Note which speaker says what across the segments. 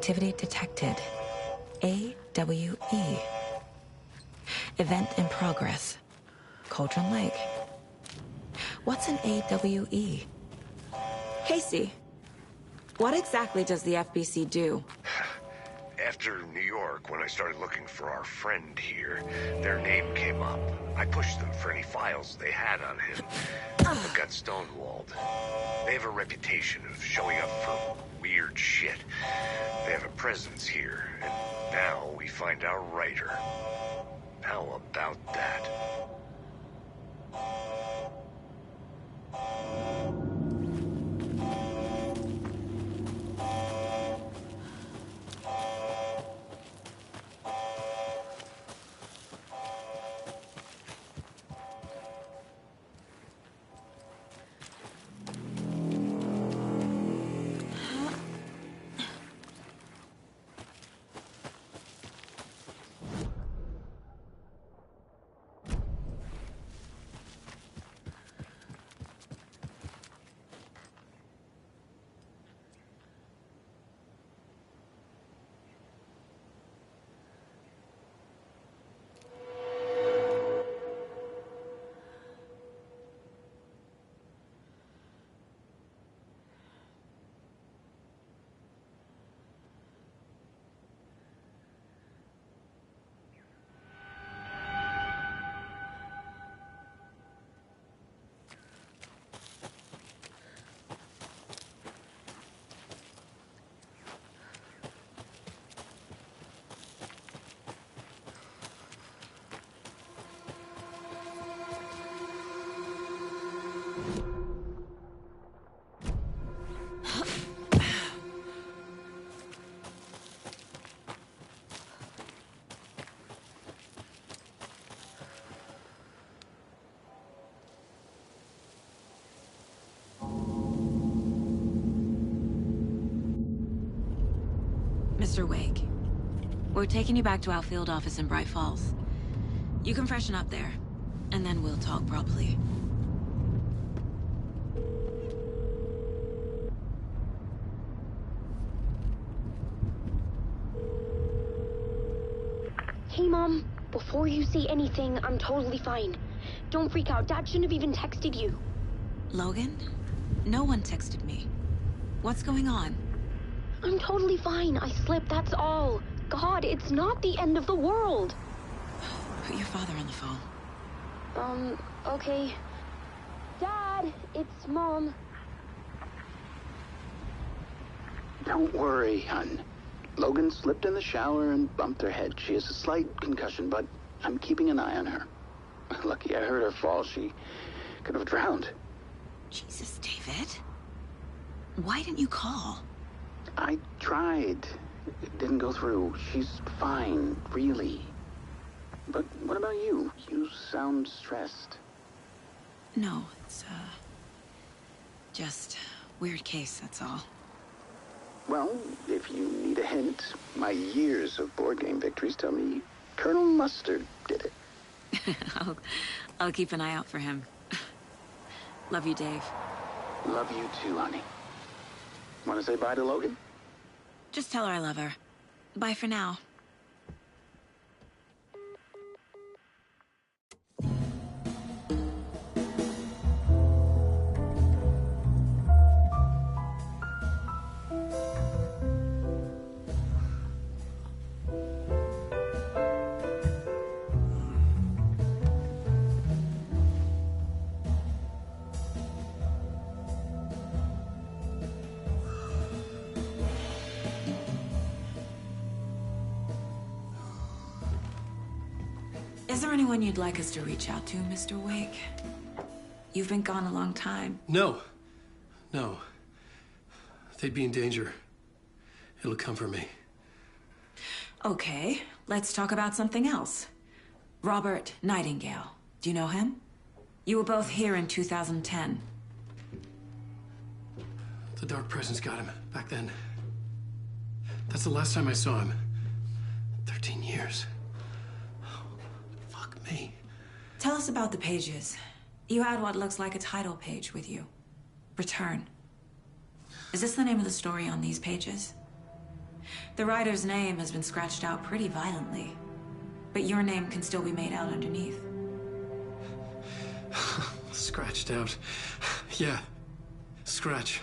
Speaker 1: Activity detected. AWE. Event in progress. Cauldron Lake. What's an AWE? Casey, what exactly does the FBC do?
Speaker 2: After New York, when I started looking for our friend here, their name came up. I pushed them for any files they had on him, but got stonewalled. They have a reputation of showing up for weird shit. They have a presence here, and now we find our writer. How about that?
Speaker 1: Mr. Wake, we're taking you back to our field office in Bright Falls. You can freshen up there, and then we'll talk properly.
Speaker 3: Hey, Mom. Before you say anything, I'm totally fine. Don't freak out. Dad shouldn't have even texted you.
Speaker 1: Logan? No one texted me. What's going on?
Speaker 3: I'm totally fine. I slipped, that's all. God, it's not the end of the world.
Speaker 1: Put your father on the phone.
Speaker 3: Okay. Dad, it's Mom.
Speaker 4: Don't worry, hon. Logan slipped in the shower and bumped her head. She has a slight concussion, but I'm keeping an eye on her. Lucky I heard her fall. She could have drowned.
Speaker 1: Jesus, David. Why didn't you call?
Speaker 4: I tried. It didn't go through. She's fine, really. But what about you? You sound stressed.
Speaker 1: No, it's, just weird case, that's all.
Speaker 4: Well, if you need a hint, my years of board game victories tell me Colonel Mustard did it.
Speaker 1: I'll keep an eye out for him. Love you, Dave.
Speaker 4: Love you too, honey. Want to say bye to Logan?
Speaker 1: Just tell her I love her. Bye for now. Is there anyone you'd like us to reach out to, Mr. Wake? You've been gone a long time.
Speaker 5: No. No. They'd be in danger. It'll come for me.
Speaker 1: Okay, let's talk about something else. Robert Nightingale. Do you know him? You were both here in 2010.
Speaker 5: The Dark Presence got him back then. That's the last time I saw him. 13 years. Fuck me.
Speaker 1: Tell us about the pages. You had what looks like a title page with you. Return. Is this the name of the story on these pages? The writer's name has been scratched out pretty violently, but your name can still be made out underneath.
Speaker 5: Scratched out. Yeah. Scratch.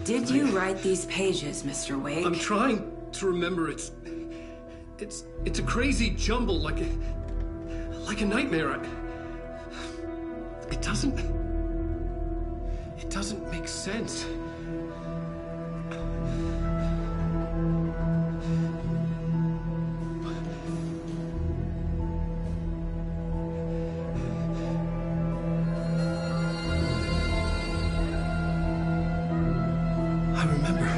Speaker 1: Did you write these pages, Mr. Wake?
Speaker 5: I'm trying to remember. It's a crazy jumble, like a nightmare. It doesn't make sense. I remember.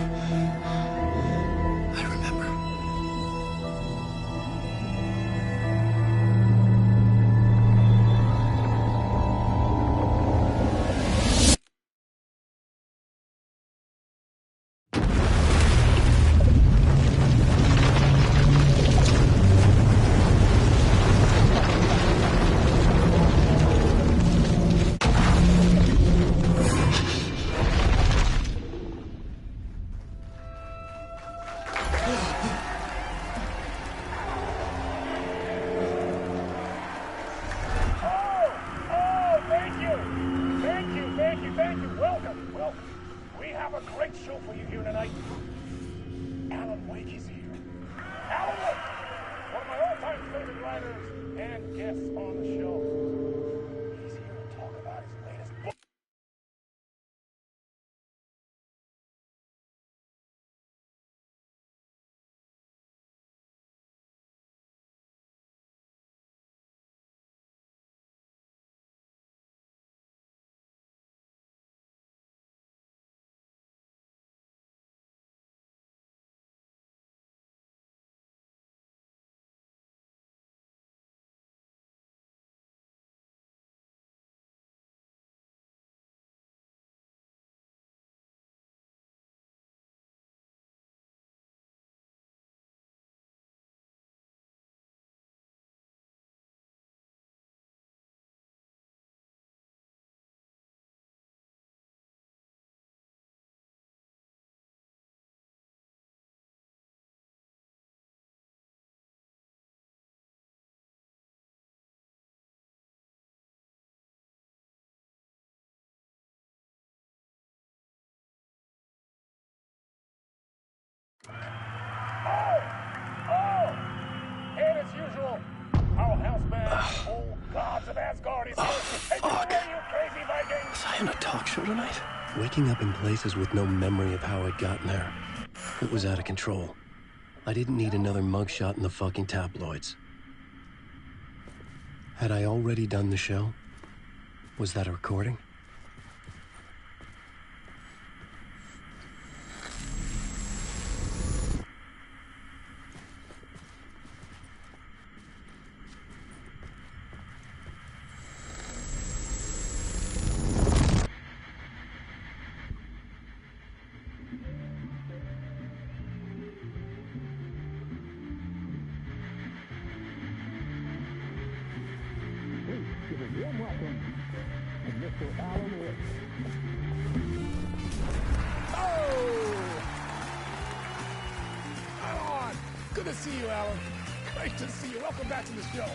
Speaker 6: And as usual, our houseman, old gods of Asgard, is here. Take it away, you crazy Viking!
Speaker 5: Was I on a talk show tonight?
Speaker 7: Waking up in places with no memory of how I'd gotten there. It was out of control. I didn't need another mugshot in the fucking tabloids. Had I already done the show? Was that a recording?
Speaker 6: Good to see you, Alan. Great to see you. Welcome back to the show.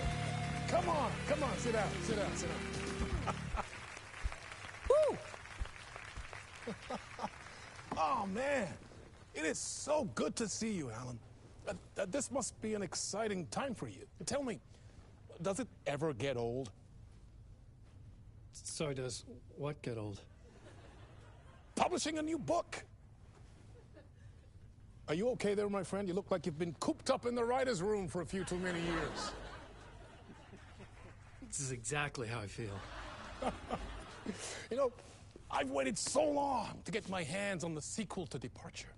Speaker 6: Come on, sit down. Woo! Oh, man. It is so good to see you, Alan. This must be an exciting time for you. Tell me, does it ever get old?
Speaker 5: Sorry, does what get old?
Speaker 6: Publishing a new book. Are you okay there, my friend? You look like you've been cooped up in the writer's room for a few too many years.
Speaker 5: This is exactly how I feel.
Speaker 6: You know, I've waited so long to get my hands on the sequel to Departure.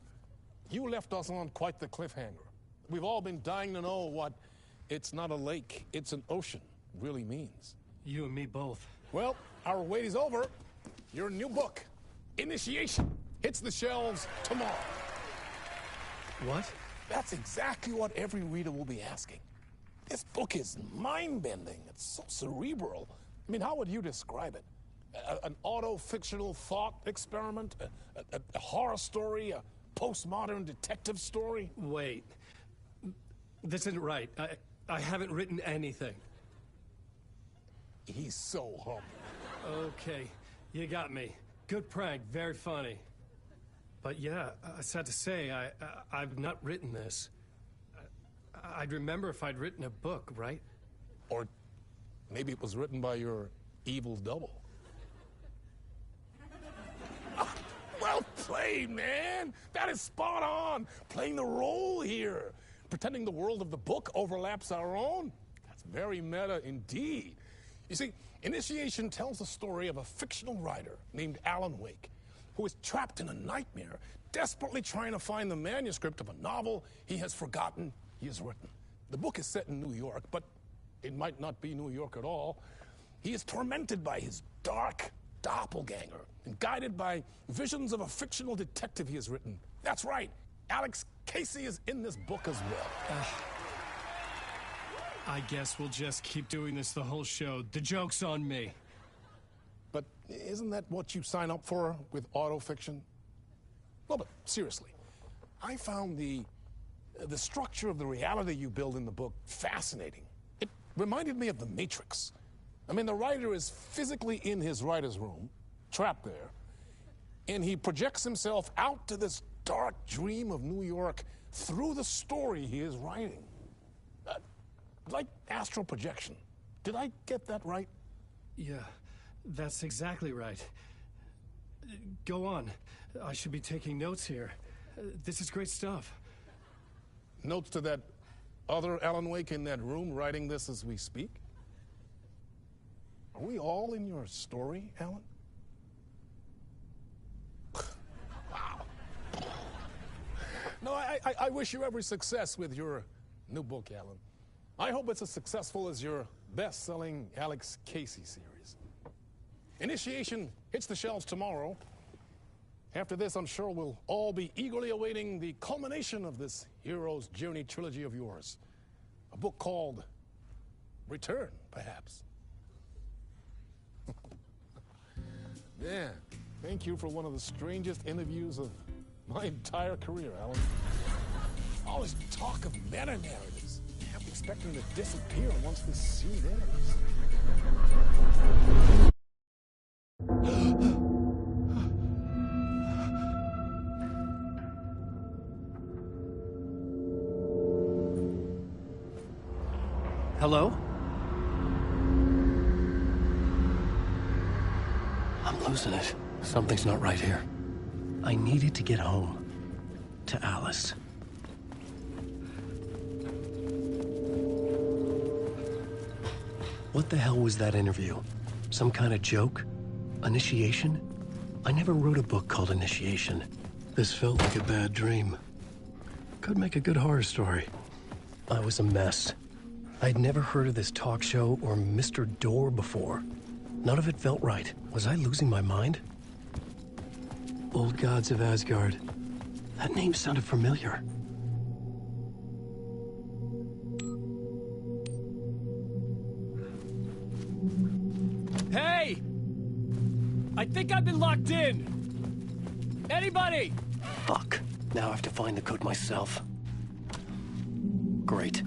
Speaker 6: You left us on quite the cliffhanger. We've all been dying to know what "it's not a lake, it's an ocean" really means.
Speaker 5: You and me both.
Speaker 6: Well, our wait is over. Your new book, Initiation, hits the shelves tomorrow.
Speaker 5: What?
Speaker 6: That's exactly what every reader will be asking. This book is mind-bending. It's so cerebral. I mean, how would you describe it? An auto-fictional thought experiment? A horror story? A postmodern detective story?
Speaker 5: Wait. This isn't right. I haven't written anything.
Speaker 6: He's so humble.
Speaker 5: Okay, you got me. Good prank, very funny. But yeah, sad to say, I've not written this. I'd remember if I'd written a book, right?
Speaker 6: Or maybe it was written by your evil double. Well played, man. That is spot on. Playing the role here. Pretending the world of the book overlaps our own. That's very meta indeed. You see, Initiation tells the story of a fictional writer named Alan Wake, who is trapped in a nightmare, desperately trying to find the manuscript of a novel he has forgotten he has written. The book is set in New York, but it might not be New York at all. He is tormented by his dark doppelganger and guided by visions of a fictional detective he has written. That's right, Alex Casey is in this book as well.
Speaker 5: I guess we'll just keep doing this the whole show. The joke's on me.
Speaker 6: But isn't that what you sign up for with autofiction? Well, but seriously, I found the structure of the reality you build in the book fascinating. It reminded me of The Matrix. I mean, the writer is physically in his writer's room, trapped there, and he projects himself out to this dark dream of New York through the story he is writing. Like astral projection. Did I get that right?
Speaker 5: Yeah, that's exactly right. Go on. I should be taking notes here. This is great stuff.
Speaker 6: Notes to that other Alan Wake in that room writing this as we speak? Are we all in your story, Alan? Wow. No, I wish you every success with your new book, Alan. I hope it's as successful as your best-selling Alex Casey series. Initiation hits the shelves tomorrow. After this, I'm sure we'll all be eagerly awaiting the culmination of this hero's journey trilogy of yours. A book called Return, perhaps. Yeah, thank you for one of the strangest interviews of my entire career, Alan. All this talk of meta-narratives. I'm expecting to disappear once this scene ends.
Speaker 7: Hello? I'm losing it. Something's not right here. I needed to get home. To Alice. What the hell was that interview? Some kind of joke? Initiation? I never wrote a book called Initiation. This felt like a bad dream. Could make a good horror story. I was a mess. I'd never heard of this talk show or Mr. Door before. None of it felt right. Was I losing my mind? Old Gods of Asgard. That name sounded familiar.
Speaker 5: Hey! I think I've been locked in! Anybody?
Speaker 7: Fuck. Now I have to find the code myself. Great.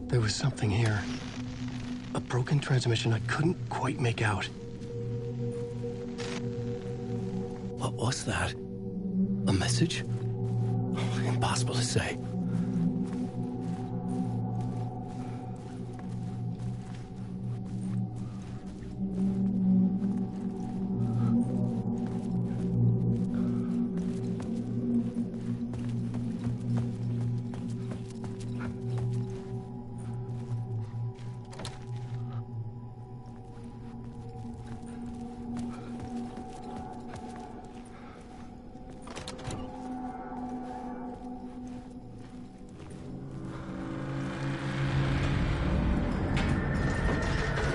Speaker 7: There was something here. A broken transmission I couldn't quite make out. What was that? A message? Impossible to say.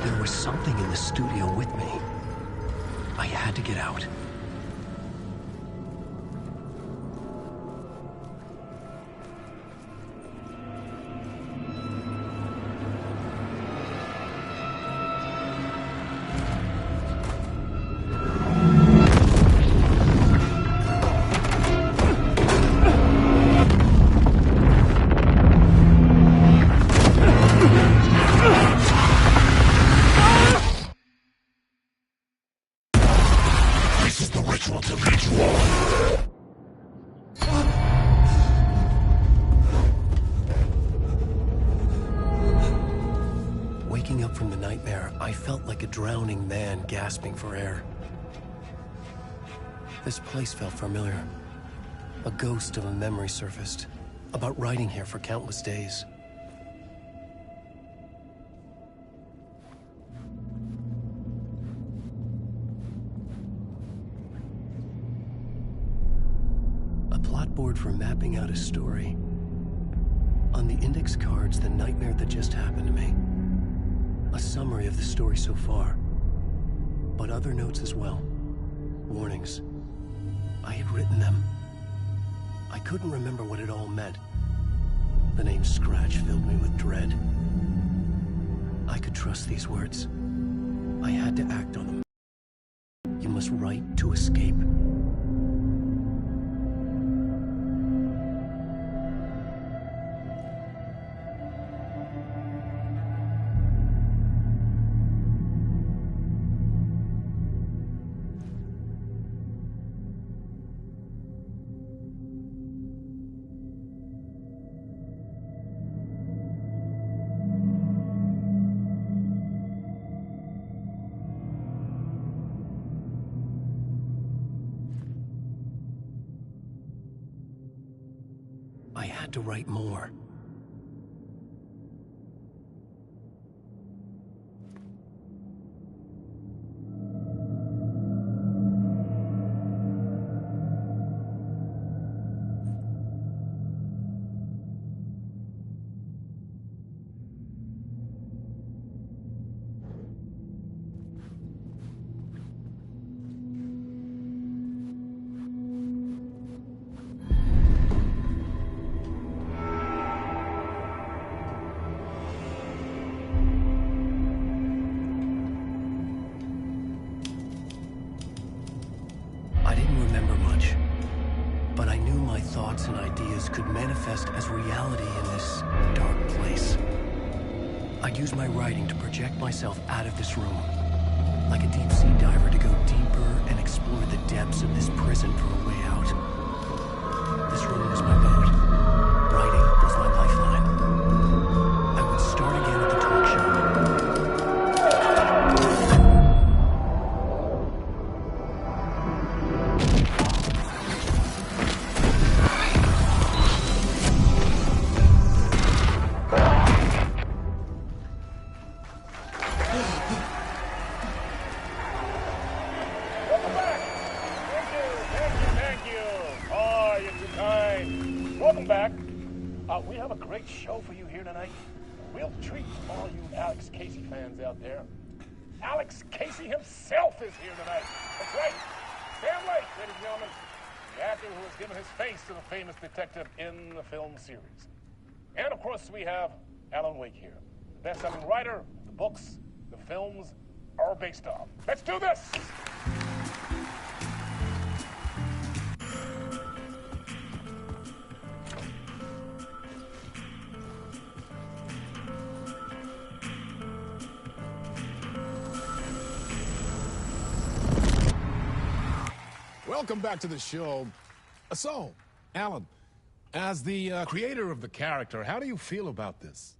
Speaker 7: There was something in the studio with me. I had to get out. Waking up from the nightmare, I felt like a drowning man gasping for air. This place felt familiar. A ghost of a memory surfaced, about riding here for countless days. A plot board for mapping out a story. On the index cards, the nightmare that just happened to me. A summary of the story so far, but other notes as well. Warnings. I had written them. I couldn't remember what it all meant. The name Scratch filled me with dread. I could trust these words. I had to act on them. You must write to escape. I had to write more. could manifest as reality in this dark place. I'd use my writing to project myself out of this room, like a deep-sea diver to go deeper and explore the depths of this prison for a way out. This room was my boat. Writing was my lifeline. I would start again at the talk show.
Speaker 6: Welcome back. We have a great show for you here tonight. Real treat for all you Alex Casey fans out there. Alex Casey himself is here tonight. That's right. Sam Lake, ladies and gentlemen, the actor who has given his face to the famous detective in the film series. And of course, we have Alan Wake here, the best-selling writer the books the films are based on. Let's do this! Welcome back to the show. So, Alan, as the creator of the character, how do you feel about this?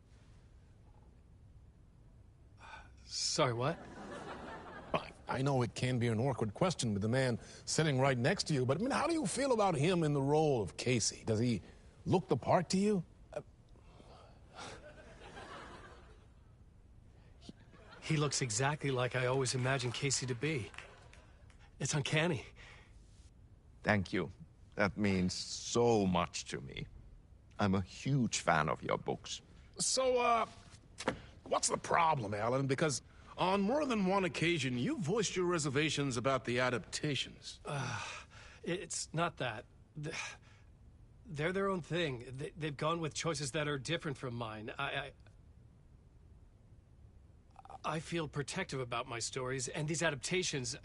Speaker 5: Sorry, what?
Speaker 6: I know it can be an awkward question with the man sitting right next to you, but I mean, how do you feel about him in the role of Casey? Does he look the part to you?
Speaker 5: He looks exactly like I always imagined Casey to be. It's uncanny.
Speaker 8: Thank you. That means so much to me. I'm a huge fan of your books.
Speaker 6: So, what's the problem, Alan? Because on more than one occasion, you voiced your reservations about the adaptations.
Speaker 5: It's not that. They're their own thing. They've gone with choices that are different from mine. I feel protective about my stories, and these adaptations...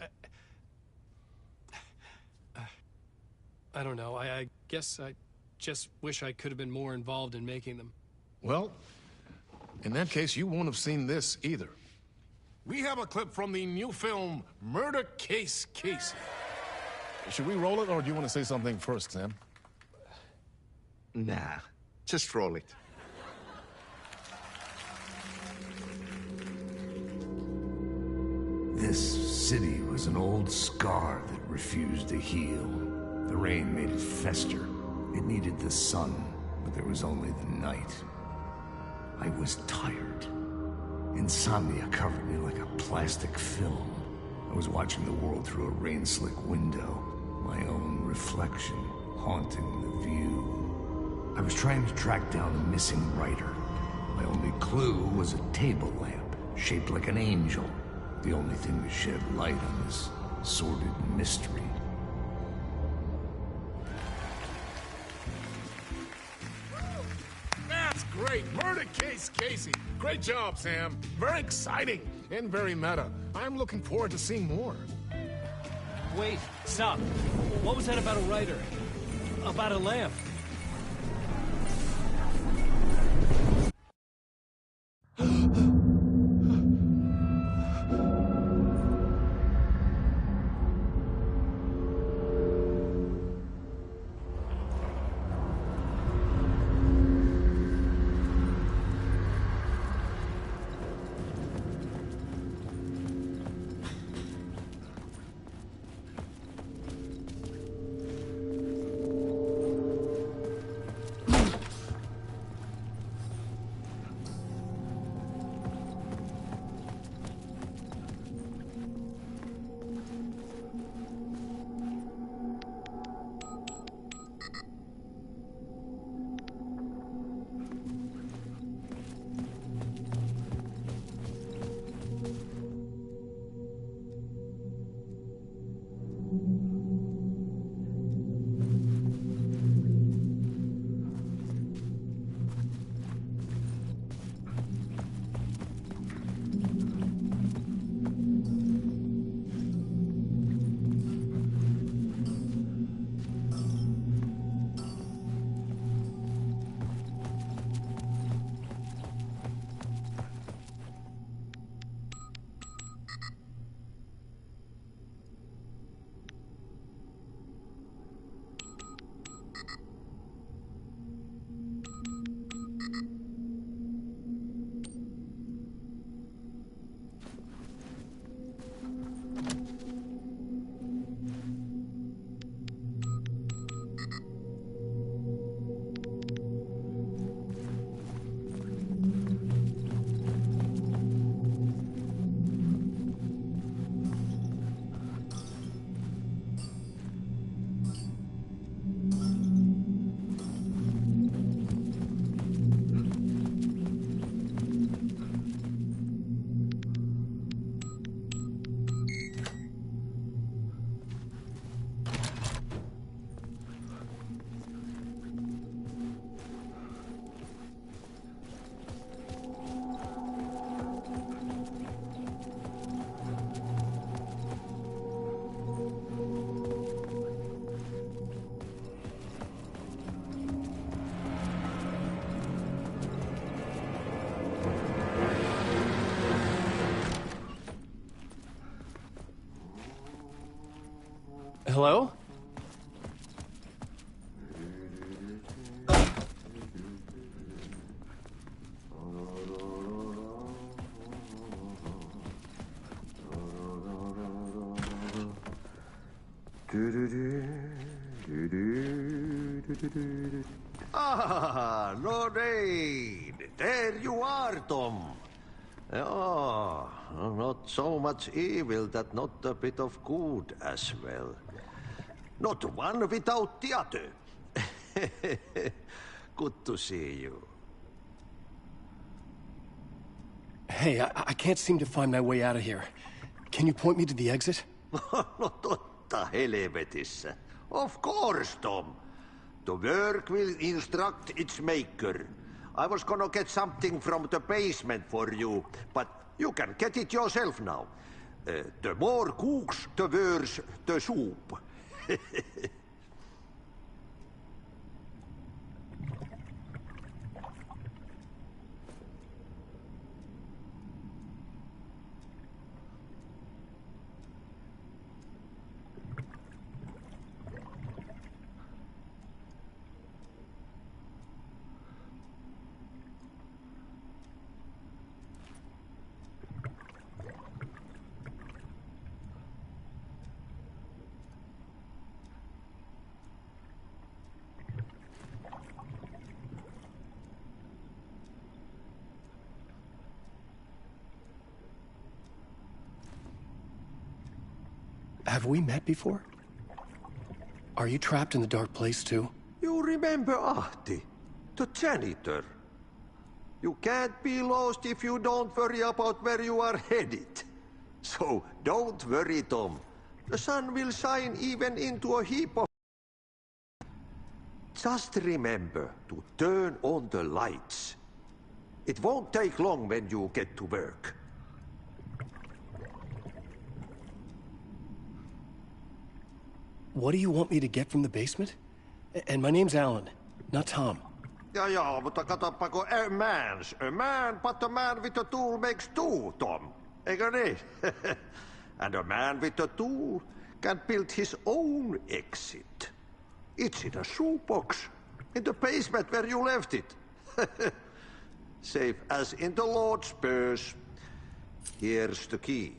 Speaker 5: I don't know. I guess I just wish I could have been more involved in making them.
Speaker 6: Well, in that case, you won't have seen this either. We have a clip from the new film, Murder Case Casey. Should we roll it, or do you want to say something first, Sam?
Speaker 8: Nah, just roll it.
Speaker 2: This city was an old scar that refused to heal. The rain made it fester. It needed the sun, but there was only the night. I was tired. Insomnia covered me like a plastic film. I was watching the world through a rain-slick window, my own reflection haunting the view. I was trying to track down a missing writer. My only clue was a table lamp, shaped like an angel. The only thing to shed light on this sordid mystery.
Speaker 6: That's great! Murder Case Casey! Great job, Sam. Very exciting and very meta. I'm looking forward to seeing more.
Speaker 5: Wait, stop. What was that about a writer? About a lamp?
Speaker 7: Hello?
Speaker 9: Ah, Lorraine! There you are, Tom. Oh, not so much evil that not a bit of good as well. Not one without the other. Good to see you.
Speaker 7: Hey, I can't seem to find my way out of here. Can you point me to the exit?
Speaker 9: No totta helvetissä. Of course, Tom. The work will instruct its maker. I was gonna get something from the basement for you, but you can get it yourself now. The more cooks, the worse the soup.
Speaker 7: Have we met before? Are you trapped in the dark place too?
Speaker 9: You remember Ahti, the janitor. You can't be lost if you don't worry about where you are headed. So don't worry, Tom. The sun will shine even into a heap of... Just remember to turn on the lights. It won't take long when you get to work.
Speaker 7: What do you want me to get from the basement? And my name's Alan, not Tom.
Speaker 9: Ja, mutta katoppa kun a man, but a man with a tool makes two, Tom. Eikö niin? And a man with a tool can build his own exit. It's in a shoebox, in the basement where you left it. Safe as in the Lord's purse. Here's the key.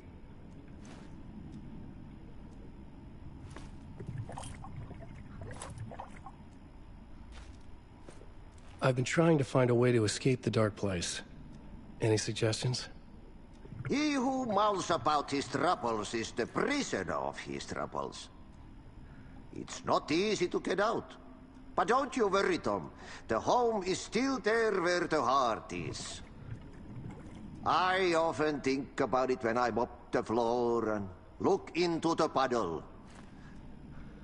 Speaker 7: I've been trying to find a way to escape the dark place. Any suggestions?
Speaker 9: He who mulls about his troubles is the prisoner of his troubles. It's not easy to get out. But don't you worry, Tom. The home is still there where the heart is. I often think about it when I mop the floor and look into the puddle.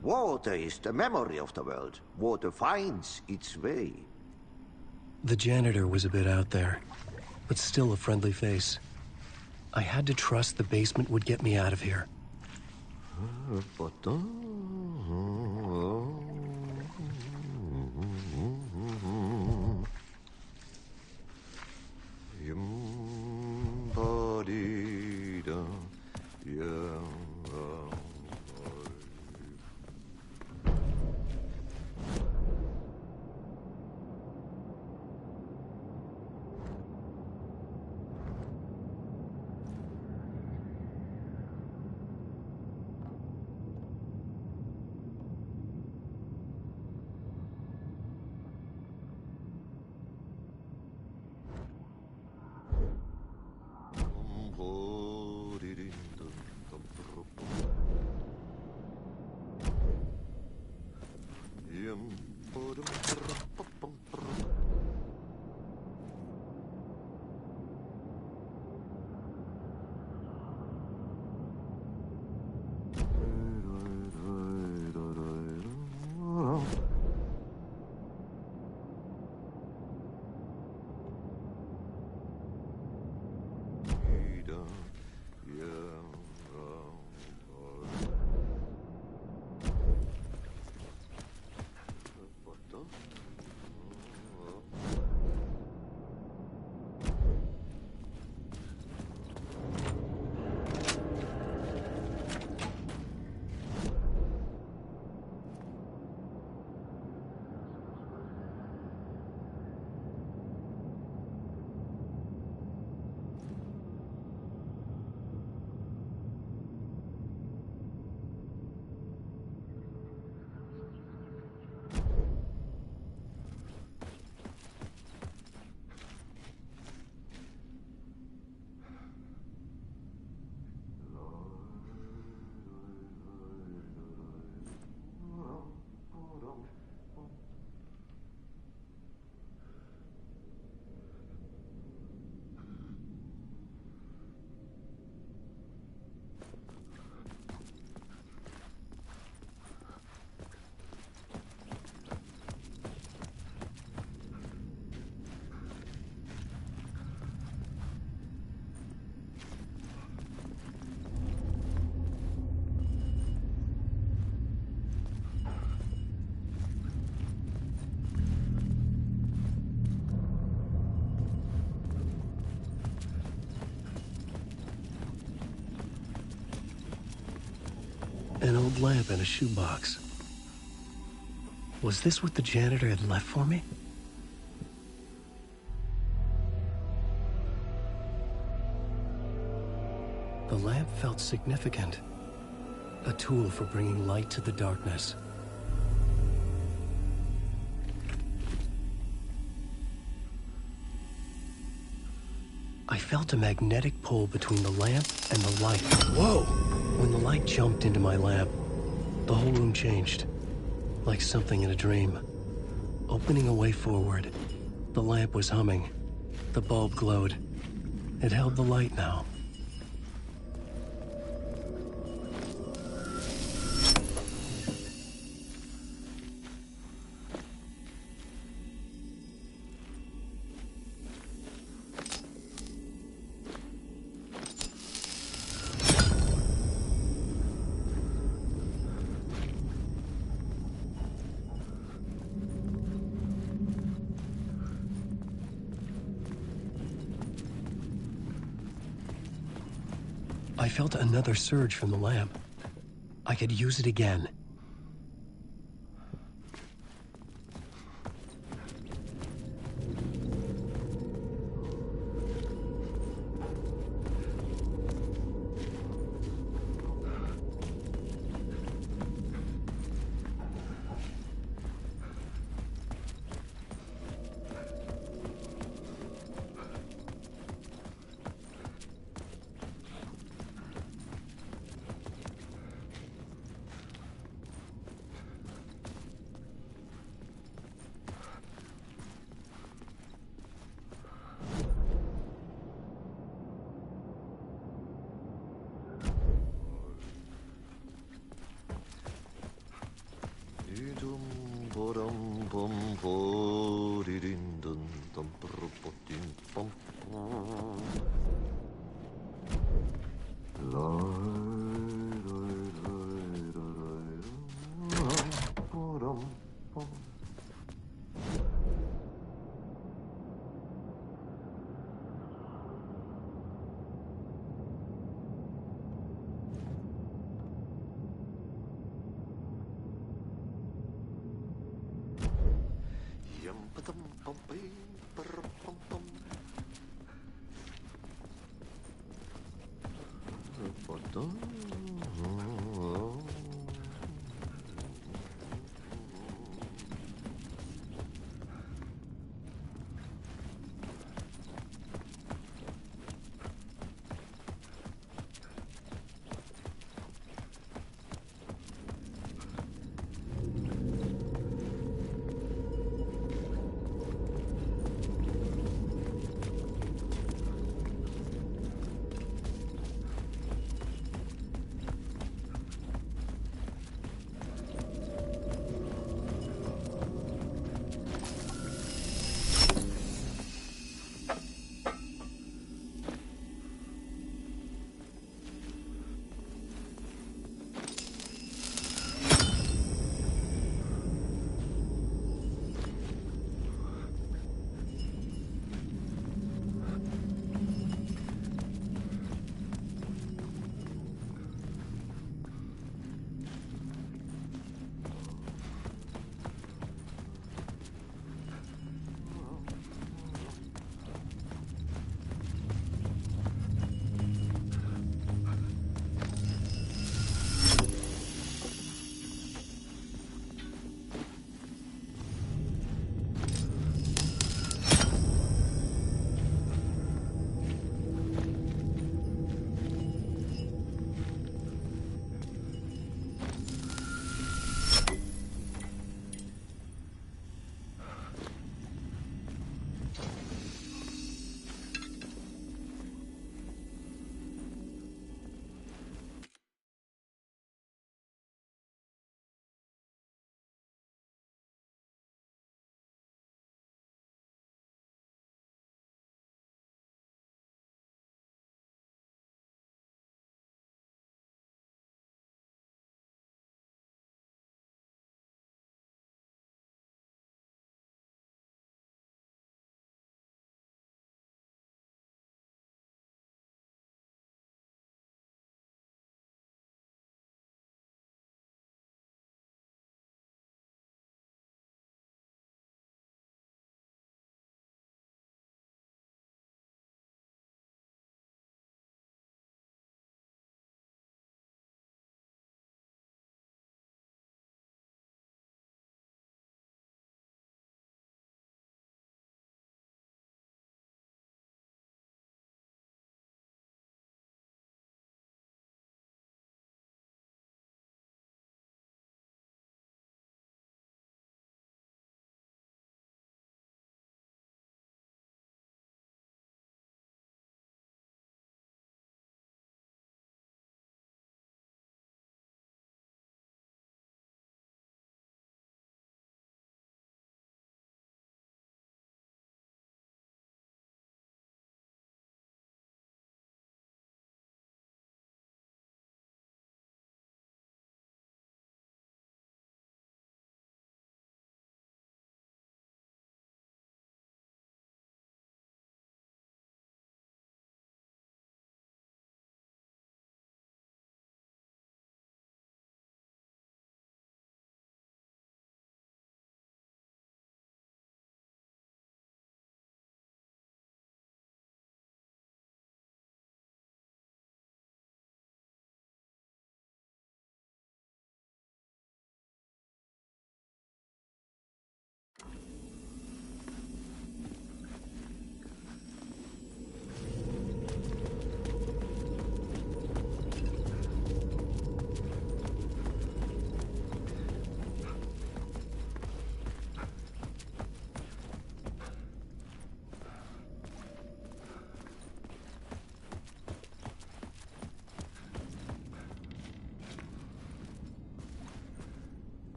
Speaker 9: Water is the memory of the world. Water finds its way.
Speaker 7: The janitor was a bit out there, but still a friendly face. I had to trust the basement would get me out of here. An old lamp in a shoebox. Was this what the janitor had left for me? The lamp felt significant. A tool for bringing light to the darkness. I felt a magnetic pull between the lamp and the light. Whoa! When the light jumped into my lamp, the whole room changed. Like something in a dream. Opening a way forward, the lamp was humming. The bulb glowed. It held the light now. I felt another surge from the lamp. I could use it again.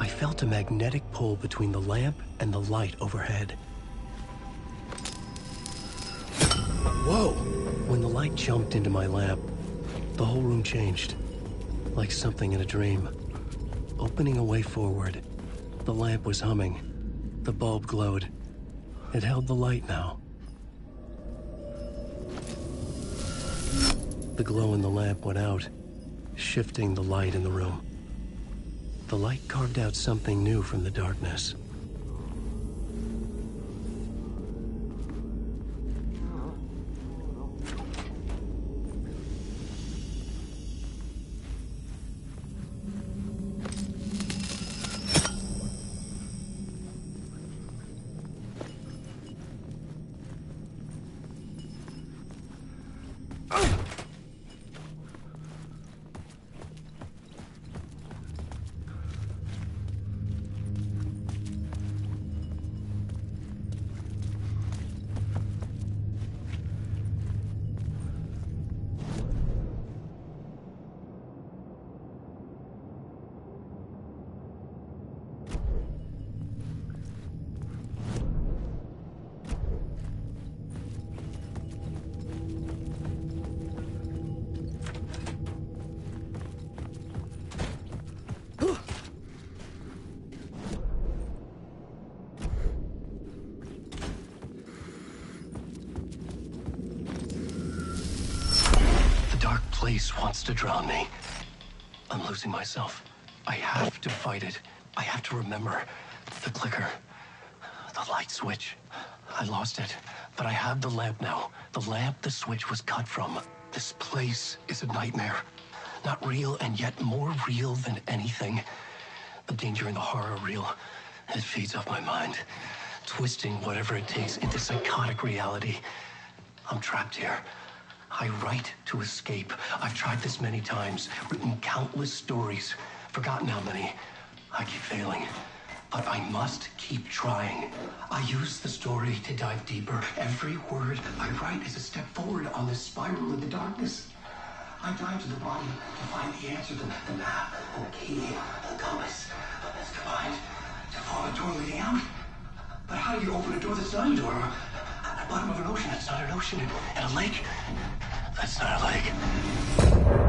Speaker 7: I felt a magnetic pull between the lamp and the light overhead. Whoa! When the light jumped into my lamp, the whole room changed, like something in a dream. Opening a way forward, the lamp was humming. The bulb glowed. It held the light now. The glow in the lamp went out, shifting the light in the room. The light carved out something new from the darkness. place wants to drown me. I'm losing myself. I have to fight it. I have to remember. The clicker. The light switch. I lost it. But I have the lamp now. The lamp the switch was cut from. This place is a nightmare. Not real, and yet more real than anything. The danger in the horror reel. It feeds off my mind. Twisting whatever it takes into psychotic reality. I'm trapped here. I write to escape. I've tried this many times. Written countless stories. Forgotten how many. I keep failing. But I must keep trying. I use the story to dive deeper. Every word I write is a step forward on this spiral in the darkness. I dive to the body to find the answer, the map, and the key, the compass. It's combined to form a door leading out. But how do you open a door that's not a door? At the bottom of an ocean that's not an ocean. And a lake that's not a lake.